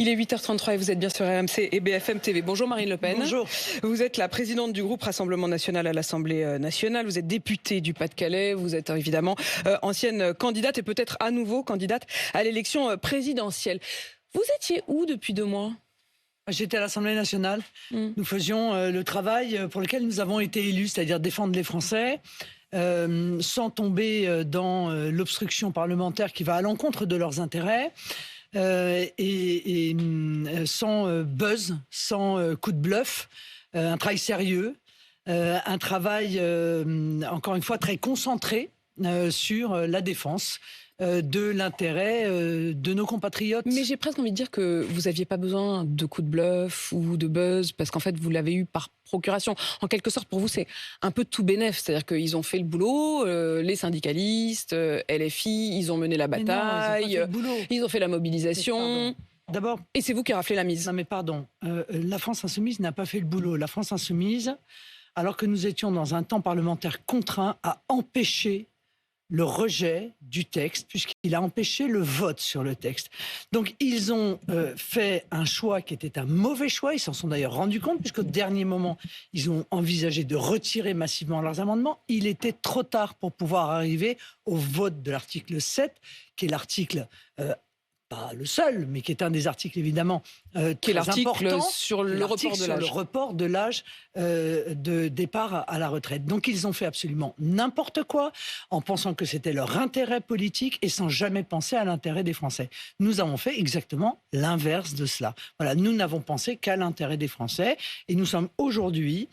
Il est 8h33 et vous êtes bien sur RMC et BFM TV. Bonjour Marine Le Pen. Bonjour. Vous êtes la présidente du groupe Rassemblement National à l'Assemblée nationale. Vous êtes députée du Pas-de-Calais. Vous êtes évidemment ancienne candidate et peut-être à nouveau candidate à l'élection présidentielle. Vous étiez où depuis 2 mois ? J'étais à l'Assemblée nationale. Nous faisions le travail pour lequel nous avons été élus, c'est-à-dire défendre les Français, sans tomber dans l'obstruction parlementaire qui va à l'encontre de leurs intérêts. Et sans buzz, sans coup de bluff, un travail sérieux, un travail, encore une fois, très concentré sur la défense de l'intérêt de nos compatriotes. Mais j'ai presque envie de dire que vous n'aviez pas besoin de coup de bluff ou de buzz, parce qu'en fait, vous l'avez eu par procuration. En quelque sorte, pour vous, c'est un peu tout bénef. C'est-à-dire qu'ils ont fait le boulot, les syndicalistes, LFI, ils ont mené la bataille, ils ont fait la mobilisation. D'abord, et c'est vous qui raflez la mise. Non mais pardon, la France Insoumise n'a pas fait le boulot. La France Insoumise, alors que nous étions dans un temps parlementaire contraint, a empêché le rejet du texte, puisqu'il a empêché le vote sur le texte. Donc ils ont fait un choix qui était un mauvais choix, ils s'en sont d'ailleurs rendus compte, puisqu'au dernier moment, ils ont envisagé de retirer massivement leurs amendements. Il était trop tard pour pouvoir arriver au vote de l'article 7, qui est l'article... pas le seul, mais qui est un des articles évidemment qui est l'article important, sur le report de l'âge de départ à la retraite. Donc ils ont fait absolument n'importe quoi en pensant que c'était leur intérêt politique et sans jamais penser à l'intérêt des Français. Nous avons fait exactement l'inverse de cela. Voilà, nous n'avons pensé qu'à l'intérêt des Français et nous sommes aujourd'hui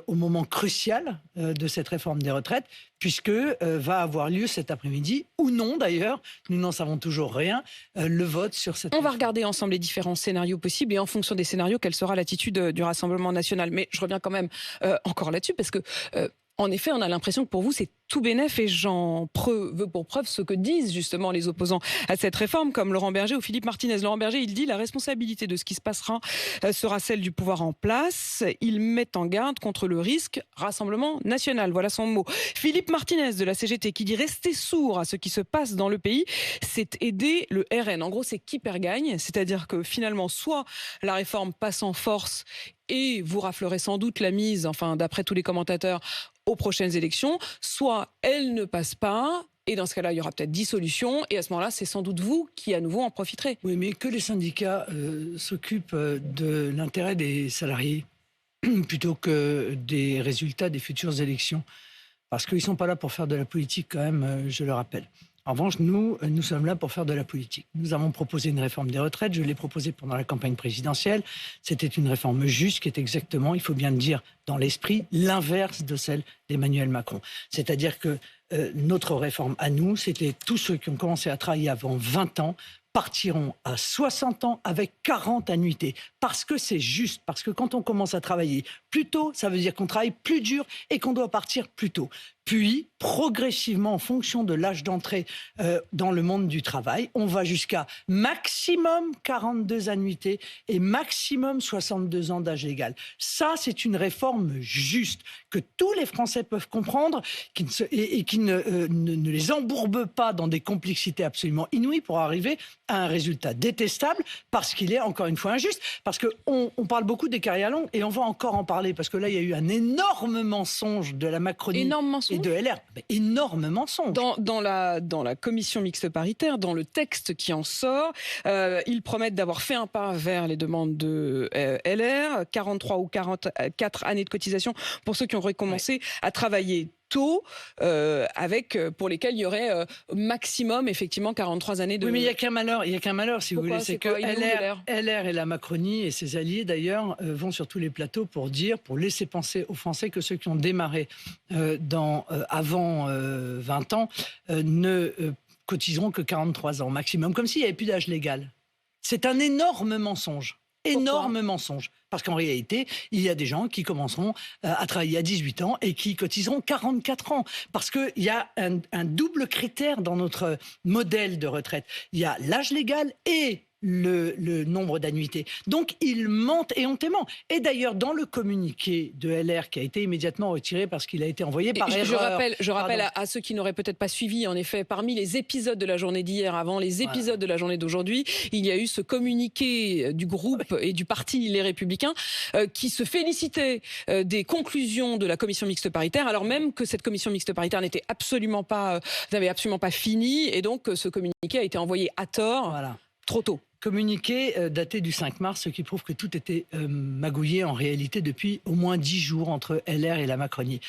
au moment crucial de cette réforme des retraites, puisque va avoir lieu cet après-midi, ou non d'ailleurs, nous n'en savons toujours rien, le vote sur cette réforme. On va regarder ensemble les différents scénarios possibles et en fonction des scénarios, quelle sera l'attitude du Rassemblement national. Mais je reviens quand même encore là-dessus, parce que en effet, on a l'impression que pour vous, c'est tout bénef, et j'en veux pour preuve ce que disent justement les opposants à cette réforme, comme Laurent Berger ou Philippe Martinez. Laurent Berger, il dit: la responsabilité de ce qui se passera sera celle du pouvoir en place. Il met en garde contre le risque Rassemblement national. Voilà son mot. Philippe Martinez de la CGT qui dit: rester sourd à ce qui se passe dans le pays, c'est aider le RN. En gros, c'est qui perd gagne, c'est-à-dire que finalement, soit la réforme passe en force et vous raflerez sans doute la mise, enfin d'après tous les commentateurs, aux prochaines élections, soit elle ne passe pas, et dans ce cas-là, il y aura peut-être dissolution, et à ce moment-là, c'est sans doute vous qui, à nouveau, en profiterez. Oui, mais que les syndicats s'occupent de l'intérêt des salariés plutôt que des résultats des futures élections, parce qu'ils ne sont pas là pour faire de la politique quand même, je le rappelle. En revanche, nous sommes là pour faire de la politique. Nous avons proposé une réforme des retraites. Je l'ai proposée pendant la campagne présidentielle. C'était une réforme juste qui est exactement, il faut bien le dire, dans l'esprit, l'inverse de celle d'Emmanuel Macron. C'est-à-dire que notre réforme à nous, c'était tous ceux qui ont commencé à travailler avant 20 ans partiront à 60 ans avec 40 annuités. Parce que c'est juste, parce que quand on commence à travailler plus tôt, ça veut dire qu'on travaille plus dur et qu'on doit partir plus tôt. Puis, progressivement, en fonction de l'âge d'entrée dans le monde du travail, on va jusqu'à maximum 42 annuités et maximum 62 ans d'âge légal. Ça, c'est une réforme juste, que tous les Français peuvent comprendre et qui ne les embourbe pas dans des complexités absolument inouïes pour arriver à un résultat détestable, parce qu'il est, encore une fois, injuste. Parce qu'on parle beaucoup des carrières longues, et on va encore en parler, parce que là, il y a eu un énorme mensonge de la Macronie et de LR. Mais énorme mensonge. Dans la commission mixte paritaire, dans le texte qui en sort, ils promettent d'avoir fait un pas vers les demandes de LR, 43 ou 44 années de cotisation pour ceux qui auraient commencé à travailler tôt, pour lesquels il y aurait maximum effectivement 43 années de... Oui, mais il n'y a qu'un malheur, si vous voulez, c'est que LR et la Macronie et ses alliés d'ailleurs vont sur tous les plateaux pour laisser penser aux Français que ceux qui ont démarré avant 20 ans ne cotiseront que 43 ans maximum, comme s'il n'y avait plus d'âge légal. C'est un énorme mensonge. Énorme mensonge. Parce qu'en réalité, il y a des gens qui commenceront à travailler à 18 ans et qui cotiseront 44 ans. Parce qu'il y a un double critère dans notre modèle de retraite. Il y a l'âge légal et le nombre d'annuités. Donc, ils mentent éhontément. Et d'ailleurs, dans le communiqué de LR qui a été immédiatement retiré parce qu'il a été envoyé par erreur... Je rappelle à ceux qui n'auraient peut-être pas suivi, en effet, parmi les épisodes de la journée d'hier, avant les épisodes de la journée d'aujourd'hui, il y a eu ce communiqué du groupe et du parti Les Républicains qui se félicitait des conclusions de la commission mixte paritaire, alors même que cette commission mixte paritaire n'avait absolument pas fini, et donc ce communiqué a été envoyé à tort, trop tôt. Communiqué daté du 5 mars, ce qui prouve que tout était magouillé en réalité depuis au moins 10 jours entre LR et la Macronie.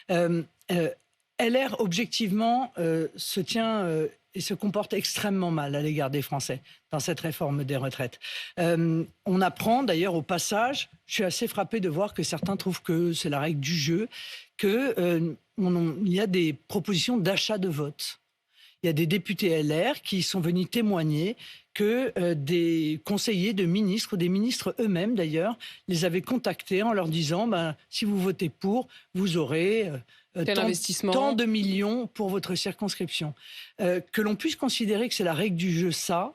LR, objectivement, se tient et se comporte extrêmement mal à l'égard des Français dans cette réforme des retraites. On apprend d'ailleurs au passage, je suis assez frappé de voir que certains trouvent que c'est la règle du jeu, qu'il y a des propositions d'achat de vote. Il y a des députés LR qui sont venus témoigner que des conseillers de ministres, ou des ministres eux-mêmes d'ailleurs, les avaient contactés en leur disant si vous votez pour, vous aurez tant de millions pour votre circonscription. Que l'on puisse considérer que c'est la règle du jeu, ça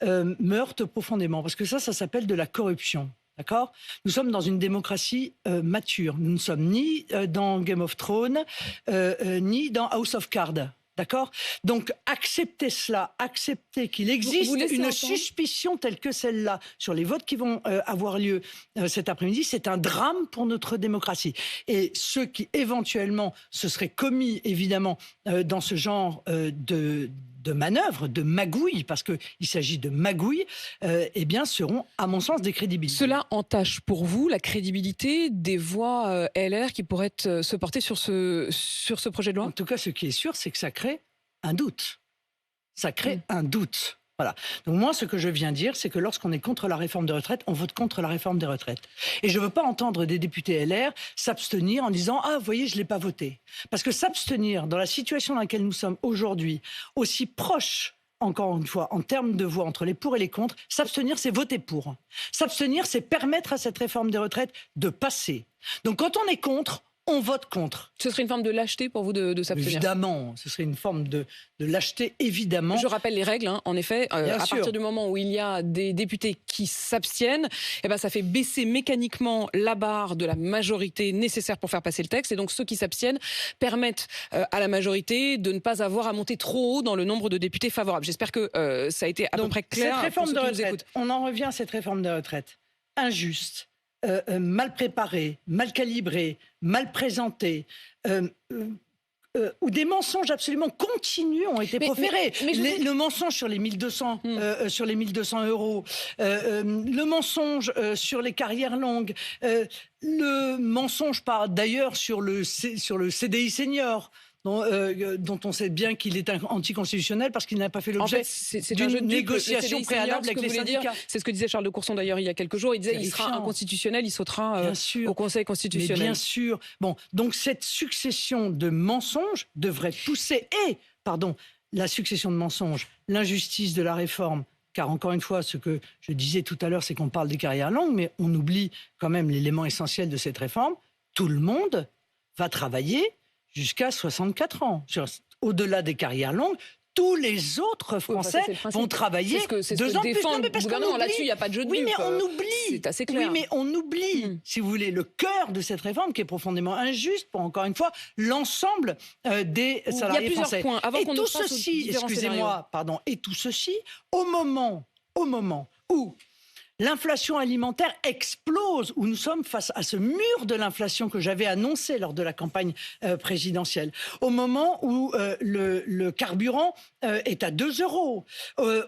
me heurte profondément, parce que ça s'appelle de la corruption. D'accord ? Nous sommes dans une démocratie mature. Nous ne sommes ni dans Game of Thrones, ni dans House of Cards. D'accord ? Donc, accepter cela, accepter qu'il existe une suspicion telle que celle-là sur les votes qui vont avoir lieu cet après-midi, c'est un drame pour notre démocratie. Et ceux qui, éventuellement, se seraient commis, évidemment, dans ce genre de manœuvre, de magouille, parce qu'il s'agit de magouille, eh bien, seront, à mon sens, décrédibilisés. Cela entache pour vous la crédibilité des voix LR qui pourraient se porter sur ce projet de loi ? En tout cas, ce qui est sûr, c'est que ça crée un doute. Ça crée un doute. Voilà. Donc moi, ce que je viens dire, c'est que lorsqu'on est contre la réforme des retraites, on vote contre la réforme des retraites. Et je ne veux pas entendre des députés LR s'abstenir en disant « Ah, vous voyez, je ne l'ai pas voté ». Parce que s'abstenir dans la situation dans laquelle nous sommes aujourd'hui, aussi proche, encore une fois, en termes de voix entre les pour et les contre, s'abstenir, c'est voter pour. S'abstenir, c'est permettre à cette réforme des retraites de passer. Donc quand on est contre, on vote contre. Ce serait une forme de lâcheté pour vous de s'abstenir ? Évidemment, ce serait une forme de lâcheté, évidemment. Je rappelle les règles, en effet. À partir du moment où il y a des députés qui s'abstiennent, ça fait baisser mécaniquement la barre de la majorité nécessaire pour faire passer le texte. Et donc ceux qui s'abstiennent permettent à la majorité de ne pas avoir à monter trop haut dans le nombre de députés favorables. J'espère que ça a été à peu près clair. Cette réforme de retraite, on en revient à cette réforme de retraite injuste. Mal préparé, mal calibré, mal présenté, où des mensonges absolument continus ont été proférés. Le mensonge sur les 1200, sur les 1200 euros, le mensonge sur les carrières longues, le mensonge d'ailleurs sur le CDI senior. Dont on sait bien qu'il est anticonstitutionnel parce qu'il n'a pas fait l'objet d'une négociation préalable avec les syndicats. C'est ce que disait Charles de Courson d'ailleurs il y a quelques jours. Il disait qu'il sera inconstitutionnel, il sautera au Conseil constitutionnel. Mais bien sûr. Bon, donc cette succession de mensonges devrait pousser la succession de mensonges, l'injustice de la réforme. Car encore une fois, ce que je disais tout à l'heure, c'est qu'on parle des carrières longues, mais on oublie quand même l'élément essentiel de cette réforme. Tout le monde va travailler jusqu'à 64 ans. Au-delà des carrières longues, tous les autres Français vont travailler 2 ans de plus. Non, mais parce qu'on oublie. Là-dessus, il n'y a pas de jeu de mais on oublie. C'est assez clair. Oui, mais on oublie, si vous voulez, le cœur de cette réforme qui est profondément injuste pour, encore une fois, l'ensemble des salariés français. Il y a plusieurs points. Avant qu'on tout ceci, et tout ceci, au moment où l'inflation alimentaire explose, où nous sommes face à ce mur de l'inflation que j'avais annoncé lors de la campagne présidentielle, au moment où le carburant est à 2 euros,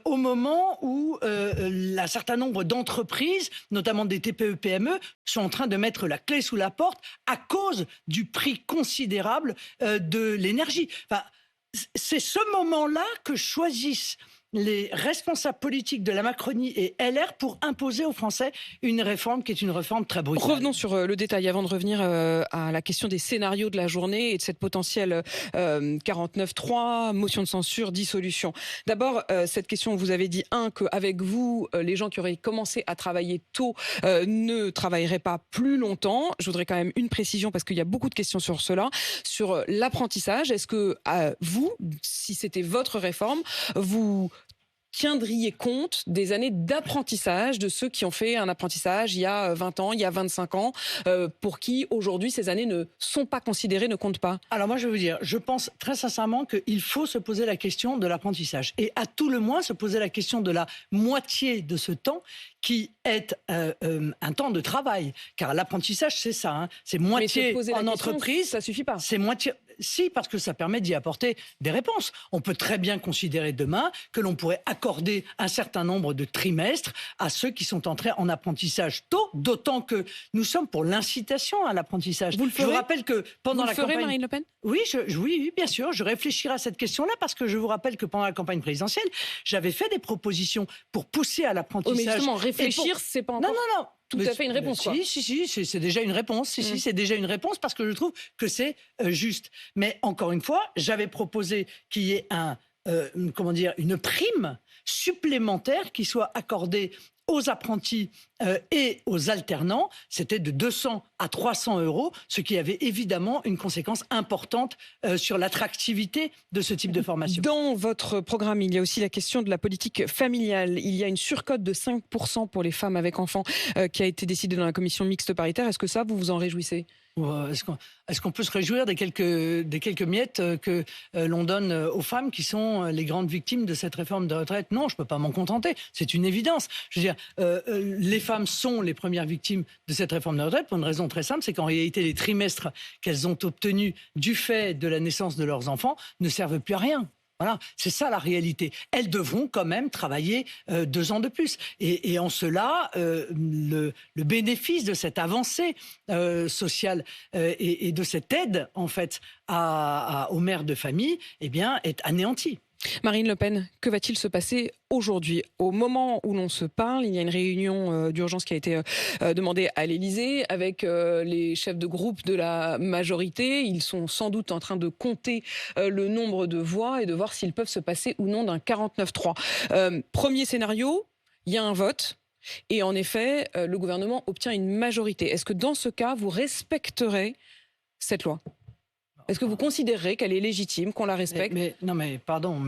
au moment où un certain nombre d'entreprises, notamment des TPE-PME, sont en train de mettre la clé sous la porte à cause du prix considérable de l'énergie. Enfin, c'est ce moment-là que choisissent les responsables politiques de la Macronie et LR pour imposer aux Français une réforme qui est une réforme très brutale. Revenons sur le détail avant de revenir à la question des scénarios de la journée et de cette potentielle 49.3, motion de censure, dissolution. D'abord, cette question, vous avez dit, qu'avec vous, les gens qui auraient commencé à travailler tôt ne travailleraient pas plus longtemps. Je voudrais quand même une précision parce qu'il y a beaucoup de questions sur cela. Sur l'apprentissage, est-ce que vous, si c'était votre réforme, vous tiendriez compte des années d'apprentissage de ceux qui ont fait un apprentissage il y a 20 ans, il y a 25 ans, pour qui aujourd'hui ces années ne sont pas considérées, ne comptent pas? Alors moi, je vais vous dire, je pense très sincèrement qu'il faut se poser la question de l'apprentissage. Et à tout le moins, se poser la question de la moitié de ce temps qui est un temps de travail. Car l'apprentissage, c'est ça. Hein. C'est moitié en entreprise. Ça suffit pas. C'est moitié... Si, parce que ça permet d'y apporter des réponses. On peut très bien considérer demain que l'on pourrait accorder un certain nombre de trimestres à ceux qui sont entrés en apprentissage tôt, d'autant que nous sommes pour l'incitation à l'apprentissage. Vous le ferez ? Je vous rappelle que pendant la campagne... Marine Le Pen ? Oui, oui, bien sûr. Je réfléchirai à cette question-là parce que je vous rappelle que pendant la campagne présidentielle, j'avais fait des propositions pour pousser à l'apprentissage. Oh, mais justement, réfléchir, c'est pas encore... Non. Tout à fait une réponse, quoi. Si, c'est déjà une réponse. Si, c'est déjà une réponse parce que je trouve que c'est juste. Mais encore une fois, j'avais proposé qu'il y ait une prime supplémentaire qui soit accordée aux apprentis et aux alternants. C'était de 200 à 300 euros, ce qui avait évidemment une conséquence importante sur l'attractivité de ce type de formation. Dans votre programme, il y a aussi la question de la politique familiale. Il y a une surcote de 5% pour les femmes avec enfants qui a été décidée dans la commission mixte paritaire. Est-ce que ça, vous vous en réjouissez ? Est-ce qu'on peut se réjouir des quelques miettes que l'on donne aux femmes qui sont les grandes victimes de cette réforme de retraite ? Non, je ne peux pas m'en contenter. C'est une évidence. Je veux dire, les femmes sont les premières victimes de cette réforme de retraite pour une raison très simple, c'est qu'en réalité, les trimestres qu'elles ont obtenus du fait de la naissance de leurs enfants ne servent plus à rien. Voilà, c'est ça la réalité. Elles devront quand même travailler 2 ans de plus. Et en cela, le bénéfice de cette avancée sociale et de cette aide, en fait, aux mères de famille, eh bien, est anéanti. Marine Le Pen, que va-t-il se passer aujourd'hui ? Au moment où l'on se parle, il y a une réunion d'urgence qui a été demandée à l'Élysée avec les chefs de groupe de la majorité. Ils sont sans doute en train de compter le nombre de voix et de voir s'ils peuvent se passer ou non d'un 49-3. Premier scénario, il y a un vote. Et en effet, le gouvernement obtient une majorité. Est-ce que dans ce cas, vous respecterez cette loi ? Est-ce que vous considérez qu'elle est légitime, qu'on la respecte ? Pardon,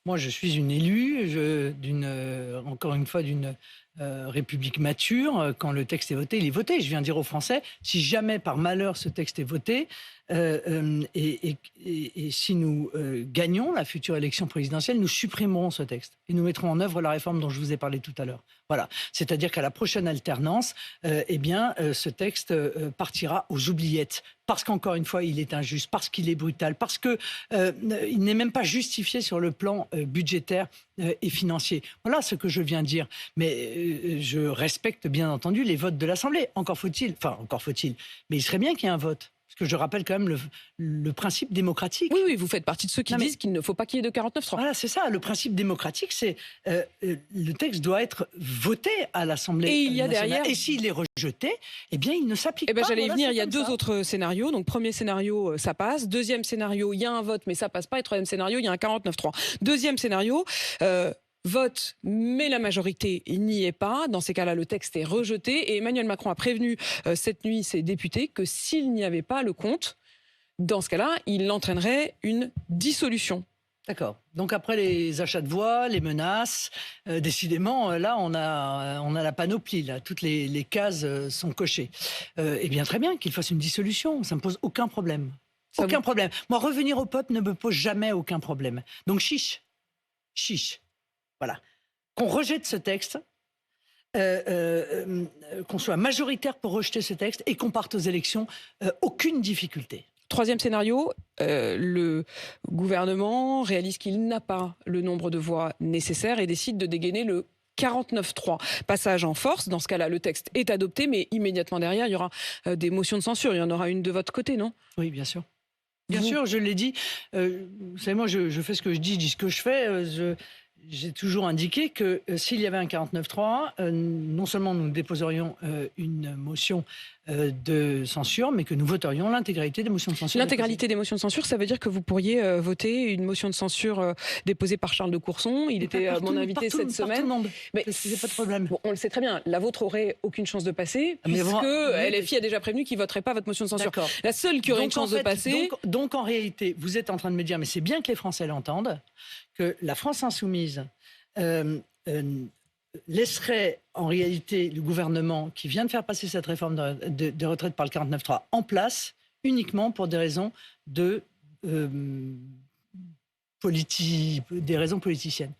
moi je suis une élue encore une fois d'une République mature. Quand le texte est voté, il est voté. Je viens dire aux Français, si jamais par malheur ce texte est voté, et si nous gagnons la future élection présidentielle, nous supprimerons ce texte et nous mettrons en œuvre la réforme dont je vous ai parlé tout à l'heure. Voilà, c'est-à-dire qu'à la prochaine alternance, ce texte partira aux oubliettes. Parce qu'encore une fois, il est injuste, parce qu'il est brutal, parce qu'il n'est même pas justifié sur le plan budgétaire et financier. Voilà ce que je viens de dire. Mais je respecte bien entendu les votes de l'Assemblée. Encore faut-il, mais il serait bien qu'il y ait un vote. Parce que je rappelle quand même le principe démocratique. Oui, vous faites partie de ceux qui disent qu'il ne faut pas qu'il y ait de 49-3. Voilà, c'est ça. Le principe démocratique, c'est le texte doit être voté à l'Assemblée nationale. Et il y a derrière... Et s'il est rejeté, eh bien, il ne s'applique pas. J'allais y venir. Il y a 2 autres scénarios. Donc, premier scénario, ça passe. Deuxième scénario, il y a un vote, mais ça passe pas. Et troisième scénario, il y a un 49-3. Deuxième scénario... vote, mais la majorité n'y est pas. Dans ces cas-là, le texte est rejeté. Et Emmanuel Macron a prévenu cette nuit ses députés que s'il n'y avait pas le compte, dans ce cas-là, il entraînerait une dissolution. D'accord. Donc après les achats de voix, les menaces, décidément, là, on a la panoplie. Là. Toutes les cases sont cochées. Eh bien, très bien qu'il fasse une dissolution. Ça ne me pose aucun problème. Aucun problème. Moi, revenir au peuple ne me pose jamais aucun problème. Donc, chiche. Voilà. Qu'on rejette ce texte, qu'on soit majoritaire pour rejeter ce texte et qu'on parte aux élections, aucune difficulté. Troisième scénario, le gouvernement réalise qu'il n'a pas le nombre de voix nécessaires et décide de dégainer le 49-3. Passage en force, dans ce cas-là, le texte est adopté, mais immédiatement derrière, il y aura des motions de censure. Il y en aura une de votre côté, non ? Oui, bien sûr. Bien sûr, je l'ai dit. Vous savez, moi, je fais ce que je dis ce que je fais. J'ai toujours indiqué que s'il y avait un 49-3, non seulement nous déposerions une motion de censure, mais que nous voterions l'intégralité des motions de censure. L'intégralité des motions de censure, ça veut dire que vous pourriez voter une motion de censure déposée par Charles de Courson. Il était mon invité cette semaine. Mais c'est pas de problème. Bon, on le sait très bien, la vôtre aurait aucune chance de passer, puisque LFI a déjà prévenu qu'il ne voterait pas votre motion de censure. La seule qui aurait une chance de passer... Donc en réalité, vous êtes en train de me dire, mais c'est bien que les Français l'entendent, que la France insoumise laisserait en réalité le gouvernement qui vient de faire passer cette réforme de retraite par le 49.3 en place uniquement pour des raisons des raisons politiciennes.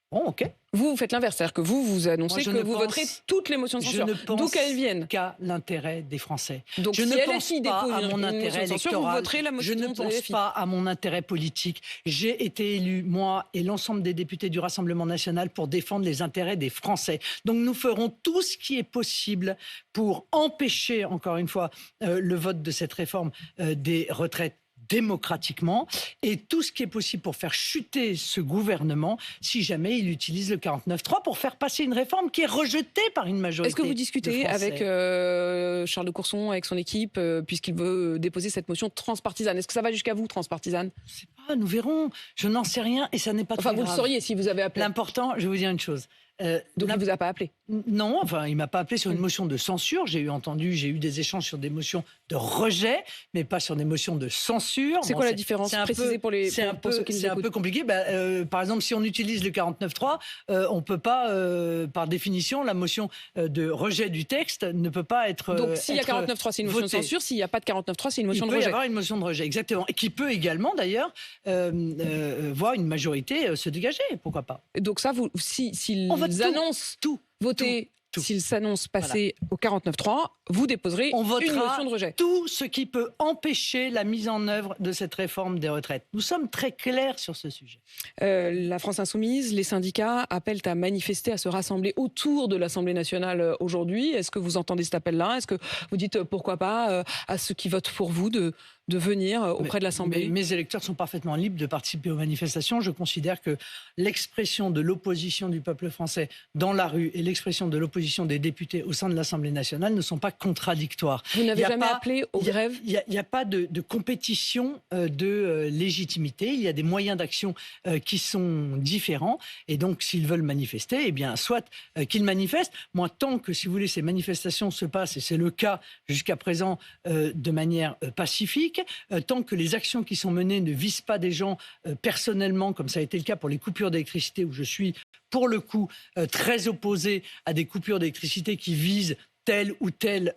Bon, ok. Vous faites l'inverse, c'est-à-dire que vous annoncez que vous voterez toutes les motions de censure, d'où qu'elles viennent. Qu'à l'intérêt des Français. Donc je si ne pense LFI pas dépose à mon intérêt électoral. Je ne pense pas à mon intérêt politique. J'ai été élu, moi et l'ensemble des députés du Rassemblement national, pour défendre les intérêts des Français. Donc nous ferons tout ce qui est possible pour empêcher, encore une fois, le vote de cette réforme des retraites démocratiquement, et tout ce qui est possible pour faire chuter ce gouvernement si jamais il utilise le 49.3 pour faire passer une réforme qui est rejetée par une majorité. Est-ce que vous discutez avec Charles de Courson, avec son équipe, puisqu'il veut déposer cette motion transpartisane? Est-ce que ça va jusqu'à vous, transpartisane? Je ne sais pas, nous verrons. Je n'en sais rien et ça n'est pas très grave. Vous le sauriez si vous avez appelé. L'important, je vais vous dire une chose. Donc il ne vous a pas appelé? Non, enfin il ne m'a pas appelé sur une motion de censure. J'ai eu des échanges sur des motions de rejet, mais pas sur des motions de censure. C'est quoi la différence? Précisez pour ceux qui nous écoutent. C'est un peu compliqué. Par exemple, si on utilise le 49.3, on ne peut pas, par définition, la motion de rejet du texte ne peut pas être Donc s'il y a 49.3, c'est une motion de censure. S'il n'y a pas de 49.3, c'est une motion de rejet. Il peut y avoir une motion de rejet, exactement. Et qui peut également, d'ailleurs, voir une majorité se dégager. Pourquoi pas? Donc ça, s'ils annoncent voter, s'ils s'annoncent passer au 49.3, vous déposerez une motion de rejet. Tout ce qui peut empêcher la mise en œuvre de cette réforme des retraites. Nous sommes très clairs sur ce sujet. La France insoumise, les syndicats appellent à manifester, à se rassembler autour de l'Assemblée nationale aujourd'hui. Est-ce que vous entendez cet appel-là? Est-ce que vous dites pourquoi pas à ceux qui votent pour vous de venir auprès de l'Assemblée? Mes électeurs sont parfaitement libres de participer aux manifestations. Je considère que l'expression de l'opposition du peuple français dans la rue et l'expression de l'opposition des députés au sein de l'Assemblée nationale ne sont pas contradictoires. Vous n'avez jamais appelé aux grèves? Il n'y a pas de compétition de légitimité. Il y a des moyens d'action qui sont différents. Et donc, s'ils veulent manifester, eh bien, soit qu'ils manifestent. Moi, tant que, si vous voulez, ces manifestations se passent, et c'est le cas jusqu'à présent, de manière pacifique, tant que les actions qui sont menées ne visent pas des gens personnellement, comme ça a été le cas pour les coupures d'électricité, où je suis pour le coup très opposé à des coupures d'électricité qui visent tel ou tel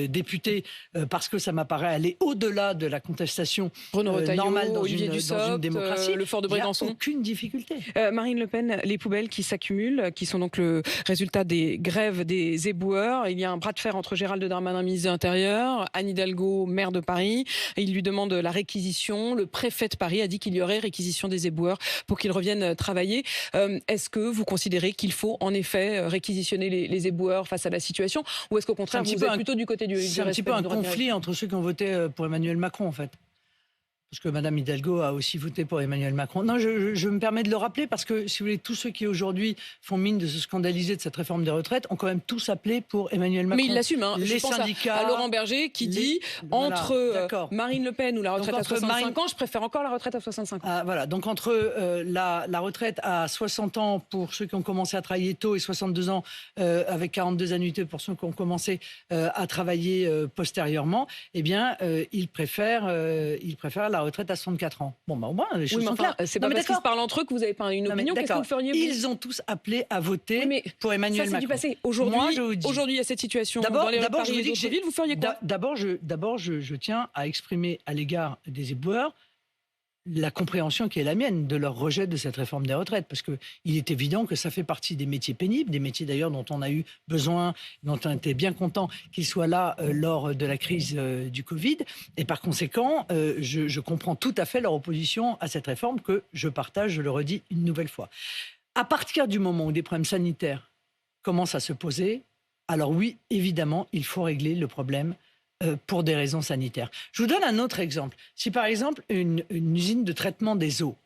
député, parce que ça m'apparaît aller au-delà de la contestation normale dans une démocratie. Le fort de Brégançon. Il n'y a aucune difficulté. Marine Le Pen, les poubelles qui s'accumulent, qui sont donc le résultat des grèves des éboueurs. Il y a un bras de fer entre Gérald Darmanin, ministre de l'Intérieur, Anne Hidalgo, maire de Paris. Il lui demande la réquisition. Le préfet de Paris a dit qu'il y aurait réquisition des éboueurs pour qu'ils reviennent travailler. Est-ce que vous considérez qu'il faut en effet réquisitionner les éboueurs face à la situation? Ou est-ce qu'au contraire, vous êtes plutôt du côté du respect? C'est un petit peu un conflit entre ceux qui ont voté pour Emmanuel Macron, en fait. Parce que Mme Hidalgo a aussi voté pour Emmanuel Macron. Non, je me permets de le rappeler parce que, si vous voulez, tous ceux qui aujourd'hui font mine de se scandaliser de cette réforme des retraites ont quand même tous appelé pour Emmanuel Macron. Mais il l'assume, hein. Les syndicats, à Laurent Berger qui dit entre Marine Le Pen ou la retraite à 65 ans, je préfère encore la retraite à 65 ans. Voilà, donc entre la retraite à 60 ans pour ceux qui ont commencé à travailler tôt et 62 ans avec 42 annuités pour ceux qui ont commencé à travailler postérieurement, eh bien, il préfère la retraite à 64 ans. Bon, au moins, les choses sont claires. C'est pas parce qu'ils se parlent entre eux que vous n'avez pas une opinion. Qu'est-ce que vous feriez, vous? Ils ont tous appelé à voter pour Emmanuel Macron. Ça, c'est du passé. Aujourd'hui, il y a cette situation dans les Paris et d'autres villes. Vous feriez quoi? D'abord, je tiens à exprimer à l'égard des éboueurs la compréhension qui est la mienne de leur rejet de cette réforme des retraites, parce qu'il est évident que ça fait partie des métiers pénibles, des métiers d'ailleurs dont on a eu besoin, dont on était bien content qu'ils soient là lors de la crise du Covid, et par conséquent, je comprends tout à fait leur opposition à cette réforme que je partage, je le redis une nouvelle fois. À partir du moment où des problèmes sanitaires commencent à se poser, alors oui, évidemment, il faut régler le problème pour des raisons sanitaires. Je vous donne un autre exemple. Si par exemple une usine de traitement des eaux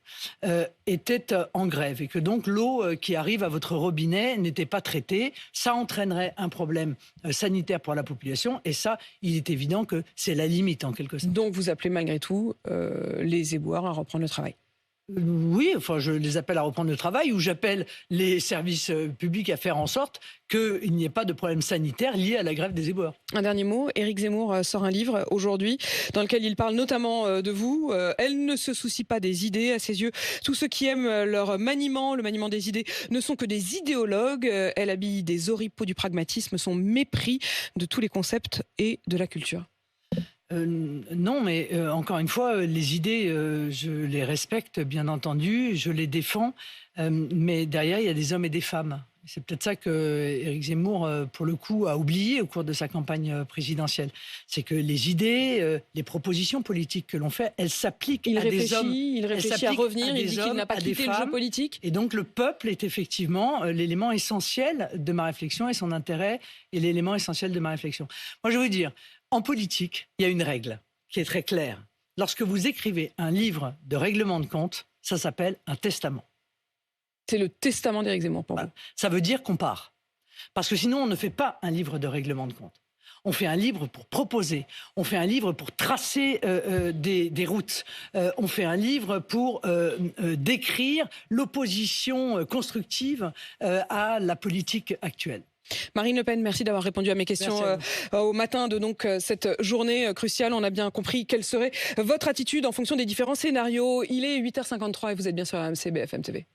était en grève et que donc l'eau qui arrive à votre robinet n'était pas traitée, ça entraînerait un problème sanitaire pour la population et ça, il est évident que c'est la limite en quelque sorte. Donc vous appelez malgré tout les éboueurs à reprendre le travail? Oui, enfin, je les appelle à reprendre le travail ou j'appelle les services publics à faire en sorte qu'il n'y ait pas de problème sanitaire lié à la grève des éboueurs. Un dernier mot, Éric Zemmour sort un livre aujourd'hui dans lequel il parle notamment de vous. Elle ne se soucie pas des idées. À ses yeux, tous ceux qui aiment leur maniement, le maniement des idées, ne sont que des idéologues. Elle habille des oripeaux du pragmatisme, son mépris de tous les concepts et de la culture. Non, mais encore une fois, les idées, je les respecte, bien entendu, je les défends, mais derrière, il y a des hommes et des femmes. C'est peut-être ça que Éric Zemmour, pour le coup, a oublié au cours de sa campagne présidentielle. C'est que les idées, les propositions politiques que l'on fait, elles s'appliquent à des hommes. Il réfléchit à revenir, il dit qu'il n'a pas quitté le jeu politique. Et donc le peuple est effectivement l'élément essentiel de ma réflexion et son intérêt est l'élément essentiel de ma réflexion. Moi, je veux dire, en politique, il y a une règle qui est très claire. Lorsque vous écrivez un livre de règlement de compte, ça s'appelle un testament. C'est le testament d'Éric Zemmour pour vous. Ça veut dire qu'on part. Parce que sinon, on ne fait pas un livre de règlement de compte. On fait un livre pour proposer. On fait un livre pour tracer des routes. On fait un livre pour décrire l'opposition constructive à la politique actuelle. Marine Le Pen, merci d'avoir répondu à mes questions au matin de cette journée cruciale. On a bien compris quelle serait votre attitude en fonction des différents scénarios. Il est 8h53 et vous êtes bien sur RMC BFM TV.